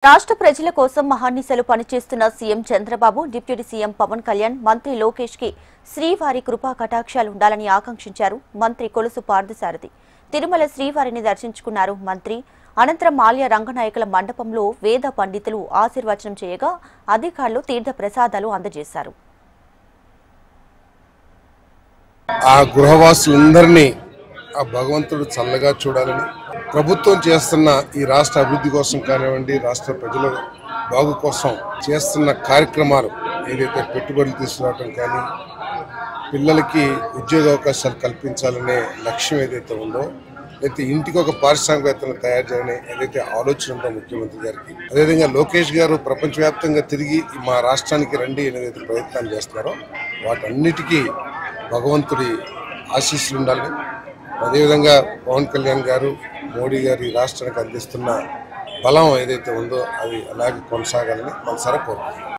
రాష్ట్ర ప్రజల కోసం మహానిశలు పనిచేస్తున్న CM Chandrababu, deputy CM Pavan Kalyan, మంత్రి లోకేష్ కి శ్రీవారి కృపా కటాక్షాలు ఉండాలని ఆకాంక్షించారు మంత్రి కొలుసు పార్థసారథి. తిరుమల శ్రీవారిని దర్శించుకున్నారు మంత్రి. అనంతరం ఆలయ రంగనాయకుల మండపంలో వేద పండితులు ఆశీర్వచనం చేయగా అధికారులు తీర్థ ప్రసాదాలు అందజేశారు. ఆ గృహవాసులందరినీ ఆ భగవంతుడు చల్లగా చూడాలని, ప్రభుత్వం చేస్తున్న ఈ రాష్ట్ర అభివృద్ధి కోసం కానివ్వండి, రాష్ట్ర ప్రజల బాగు కోసం చేస్తున్న కార్యక్రమాలు ఏదైతే పెట్టుబడులు తీసుకురావటం కానీ, పిల్లలకి ఉద్యోగ అవకాశాలు కల్పించాలనే లక్ష్యం ఏదైతే ఉందో, అయితే ఇంటికి ఒక పారిశ్రామికవేత్తలు తయారు చేయాలని ఏదైతే ఆలోచన ఉందో ముఖ్యమంత్రి గారికి, అదేవిధంగా లోకేష్ గారు ప్రపంచవ్యాప్తంగా తిరిగి మా రాష్ట్రానికి రండి ఏదైతే ప్రయత్నాలు చేస్తున్నారో వాటన్నిటికీ భగవంతుడి ఆశీస్సులు ఉండాలని, అదేవిధంగా పవన్ కళ్యాణ్ గారు, మోడీ గారు ఈ రాష్ట్రానికి అందిస్తున్న బలం ఏదైతే ఉందో అది అలాగే కొనసాగాలని మనసారా కోరుకుంటున్నాం.